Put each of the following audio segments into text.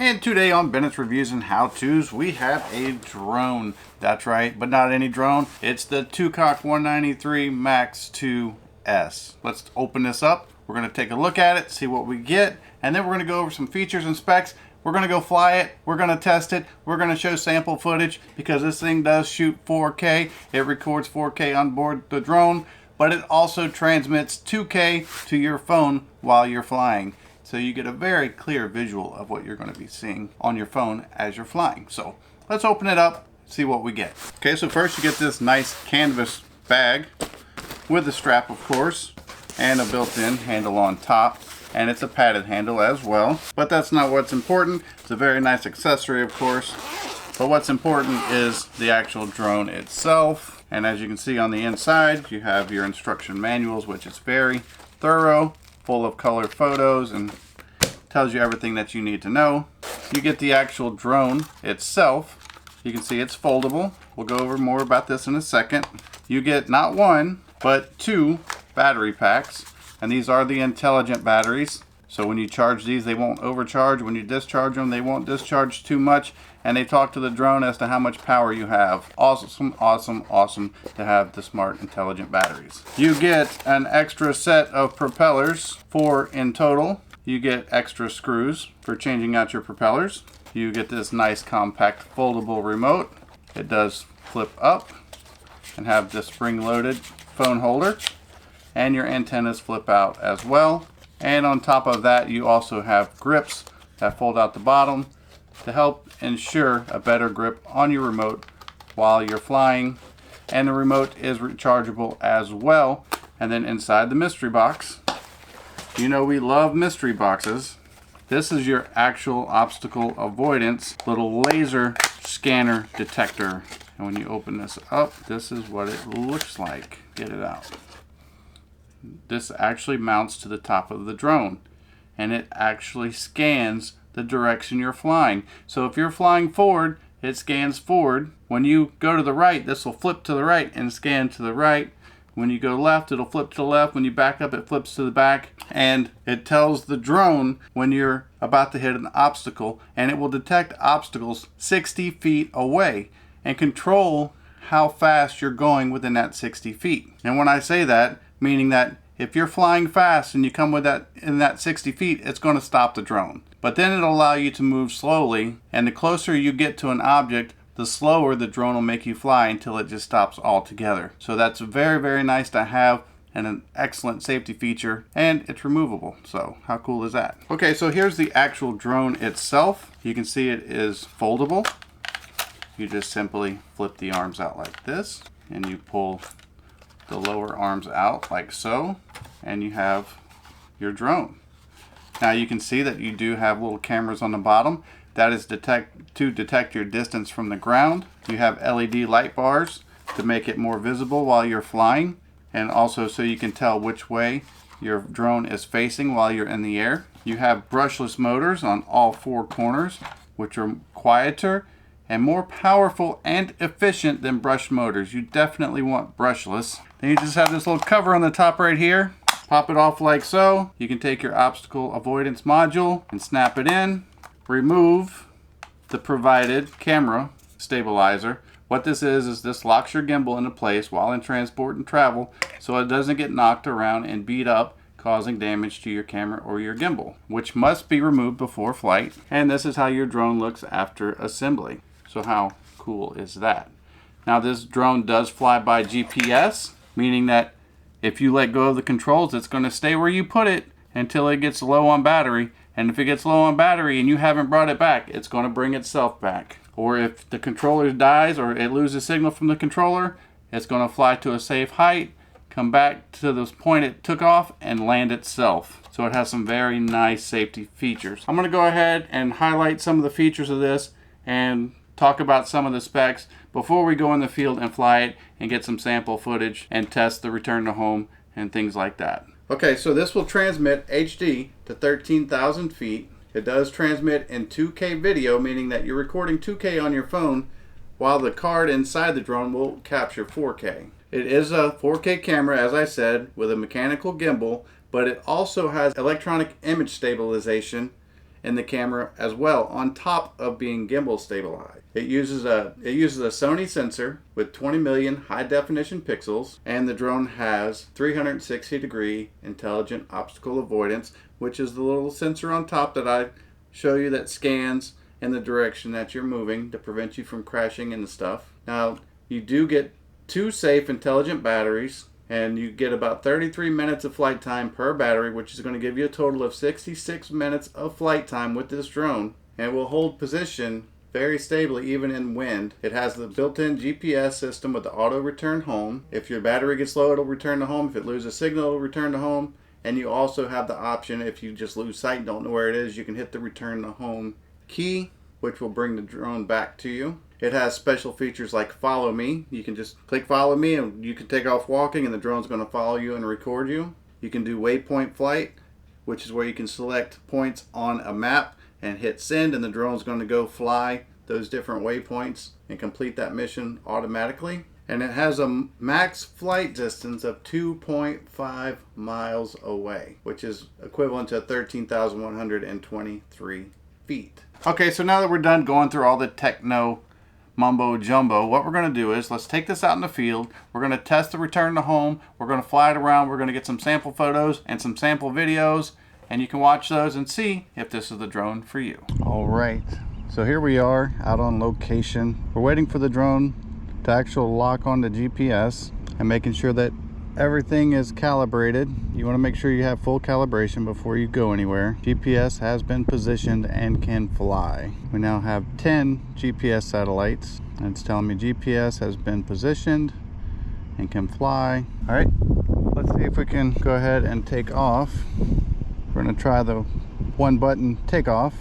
And today on Bennett's Reviews and How-Tos, we have a drone. That's right, but not any drone. It's the Tucok 193 Max2S. Let's open this up. We're going to take a look at it, see what we get, and then we're going to go over some features and specs. We're going to go fly it, we're going to test it, we're going to show sample footage because this thing does shoot 4K. It records 4K on board the drone, but it also transmits 2K to your phone while you're flying. So you get a very clear visual of what you're going to be seeing on your phone as you're flying. So let's open it up, see what we get. Okay, so first you get this nice canvas bag with a strap, of course, and a built-in handle on top. And it's a padded handle as well. But that's not what's important. It's a very nice accessory, of course. But what's important is the actual drone itself. And as you can see on the inside, you have your instruction manuals, which is very thorough, full of color photos, and tells you everything that you need to know. You get the actual drone itself. You can see it's foldable. We'll go over more about this in a second. You get not one, but two battery packs. And these are the intelligent batteries. So when you charge these, they won't overcharge. When you discharge them, they won't discharge too much. And they talk to the drone as to how much power you have. Awesome, awesome, awesome to have the smart, intelligent batteries. You get an extra set of propellers, 4 in total. You get extra screws for changing out your propellers. You get this nice compact foldable remote. It does flip up and have the spring-loaded phone holder. And your antennas flip out as well. And on top of that, you also have grips that fold out the bottom to help ensure a better grip on your remote while you're flying. And the remote is rechargeable as well. And then inside the mystery box, you know we love mystery boxes. This is your actual obstacle avoidance little laser scanner detector. And when you open this up, this is what it looks like. Get it out. This actually mounts to the top of the drone, and it actually scans the direction you're flying. So if you're flying forward, it scans forward. When you go to the right, this will flip to the right and scan to the right. When you go left, it'll flip to the left. When you back up, it flips to the back, and it tells the drone when you're about to hit an obstacle, and it will detect obstacles 60 feet away and control how fast you're going within that 60 feet. And when I say that, meaning that if you're flying fast and you come with that in that 60 feet, it's going to stop the drone. But then it'll allow you to move slowly, and the closer you get to an object, the slower the drone will make you fly until it just stops altogether. So that's very, very nice to have, and an excellent safety feature, and it's removable. So how cool is that? Okay, so here's the actual drone itself. You can see it is foldable. You just simply flip the arms out like this, and you pull the lower arms out like so, and you have your drone. Now you can see that you do have little cameras on the bottom. That is to detect your distance from the ground. You have LED light bars to make it more visible while you're flying, and also so you can tell which way your drone is facing while you're in the air. You have brushless motors on all 4 corners, which are quieter and more powerful and efficient than brush motors. You definitely want brushless. Then you just have this little cover on the top right here. Pop it off like so. You can take your obstacle avoidance module and snap it in. Remove the provided camera stabilizer. What this is this locks your gimbal into place while in transport and travel, so it doesn't get knocked around and beat up, causing damage to your camera or your gimbal, which must be removed before flight. And this is how your drone looks after assembly. So how cool is that? Now this drone does fly by GPS, meaning that if you let go of the controls, it's going to stay where you put it until it gets low on battery. And if it gets low on battery and you haven't brought it back, it's going to bring itself back. Or if the controller dies or it loses signal from the controller, it's going to fly to a safe height, come back to this point it took off, and land itself. So it has some very nice safety features. I'm going to go ahead and highlight some of the features of this and talk about some of the specs before we go in the field and fly it and get some sample footage and test the return to home and things like that. Okay, so this will transmit HD to 13,000 feet. It does transmit in 2K video, meaning that you're recording 2K on your phone while the card inside the drone will capture 4K. It is a 4K camera, as I said, with a mechanical gimbal, but it also has electronic image stabilization in the camera as well, on top of being gimbal stabilized. It uses a Sony sensor with 20 million high definition pixels, and the drone has 360-degree intelligent obstacle avoidance, which is the little sensor on top that I show you that scans in the direction that you're moving to prevent you from crashing into stuff. Now, you do get 2 safe intelligent batteries, and you get about 33 minutes of flight time per battery, which is going to give you a total of 66 minutes of flight time with this drone, and it will hold position very stably even in wind. It has the built-in GPS system with the auto return home. If your battery gets low, it'll return to home. If it loses signal, it'll return to home. And you also have the option, if you just lose sight and don't know where it is, you can hit the return to home key, which will bring the drone back to you. It has special features like follow me. You can just click follow me and you can take off walking and the drone's going to follow you and record you. You can do waypoint flight, which is where you can select points on a map and hit send, and the drone's going to go fly those different waypoints and complete that mission automatically. And it has a max flight distance of 2.5 miles away, which is equivalent to 13,123 feet. Okay, so now that we're done going through all the techno mumbo jumbo, what we're going to do is let's take this out in the field. We're going to test the return to home. We're going to fly it around. We're going to get some sample photos and some sample videos, and you can watch those and see if this is the drone for you. All right, so here we are out on location. We're waiting for the drone to actually lock on the GPS and making sure that everything is calibrated. You want to make sure you have full calibration before you go anywhere. GPS has been positioned and can fly. We now have 10 GPS satellites, and it's telling me GPS has been positioned and can fly. All right, let's see if we can go ahead and take off. We're going to try the 1-button takeoff.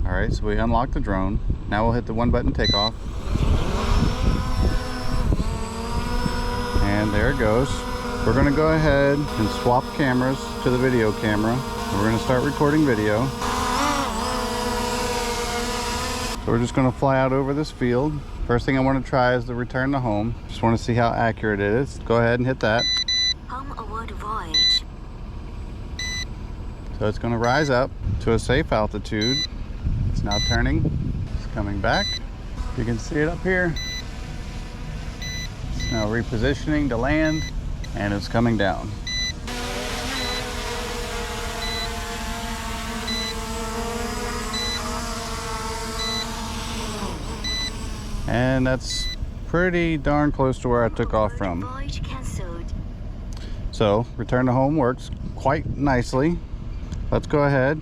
All right, so we unlock the drone. Now we'll hit the 1-button takeoff. And there it goes. We're going to go ahead and swap cameras to the video camera. We're going to start recording video. So we're just going to fly out over this field. First thing I want to try is the return to home. Just want to see how accurate it is. Go ahead and hit that. Home avoid voyage. So it's going to rise up to a safe altitude. It's now turning. It's coming back. You can see it up here. Now repositioning to land, and it's coming down. And that's pretty darn close to where I took off from. So return to home works quite nicely. Let's go ahead.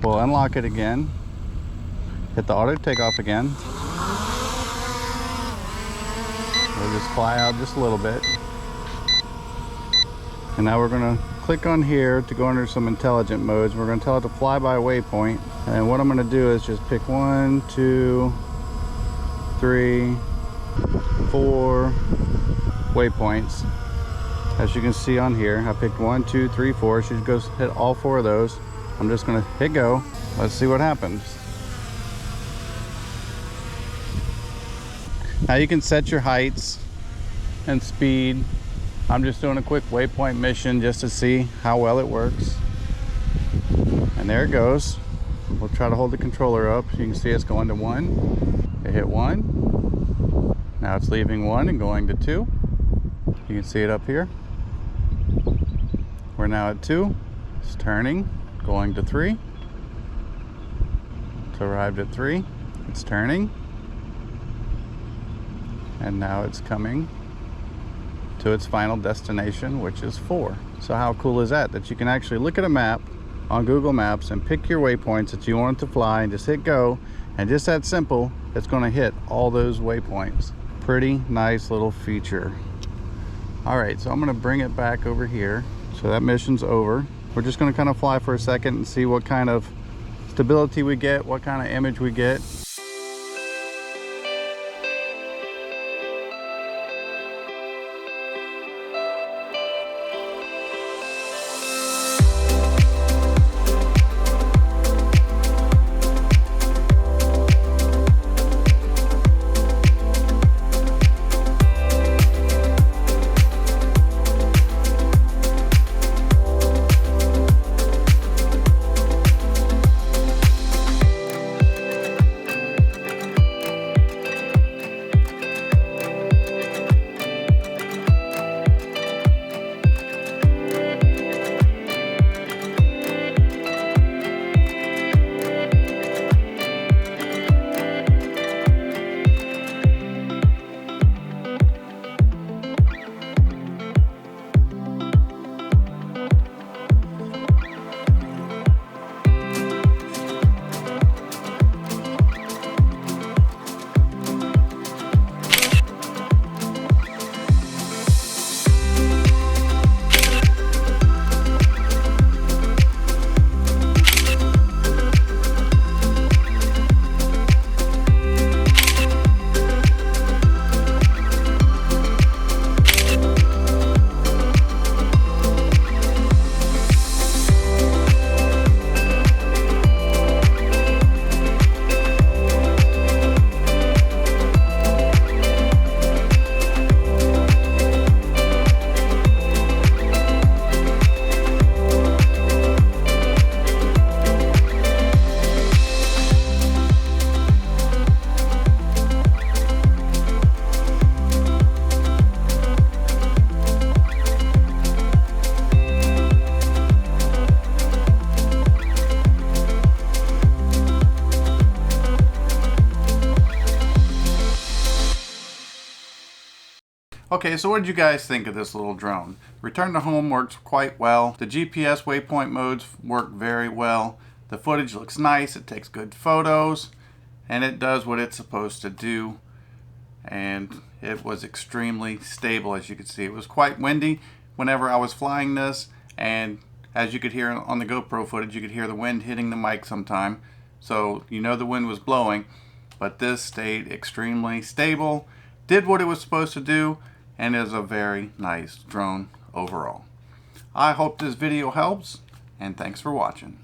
We'll unlock it again. Hit the auto takeoff again. We'll just fly out just a little bit. And now we're going to click on here to go under some intelligent modes. We're going to tell it to fly by waypoint. And what I'm going to do is just pick 1, 2, 3, 4 waypoints. As you can see on here, I picked 1, 2, 3, 4. She goes hit all 4 of those. I'm just going to hit go. Let's see what happens. Now you can set your heights and speed. I'm just doing a quick waypoint mission just to see how well it works. And there it goes. We'll try to hold the controller up. You can see it's going to 1. It hit 1. Now it's leaving 1 and going to 2. You can see it up here. We're now at 2. It's turning, going to 3. It's arrived at 3. It's turning. And now it's coming to its final destination, which is 4. So how cool is that? That you can actually look at a map on Google Maps and pick your waypoints that you want it to fly and just hit go. And just that simple, it's going to hit all those waypoints. Pretty nice little feature. All right, so I'm going to bring it back over here. So that mission's over. We're just going to kind of fly for a second and see what kind of stability we get, what kind of image we get. Okay, so what did you guys think of this little drone? Return to home works quite well. The GPS waypoint modes work very well. The footage looks nice, it takes good photos, and it does what it's supposed to do. And it was extremely stable, as you can see. It was quite windy whenever I was flying this, and as you could hear on the GoPro footage, you could hear the wind hitting the mic sometime. So you know the wind was blowing, but this stayed extremely stable, did what it was supposed to do, and is a very nice drone overall. I hope this video helps, and thanks for watching.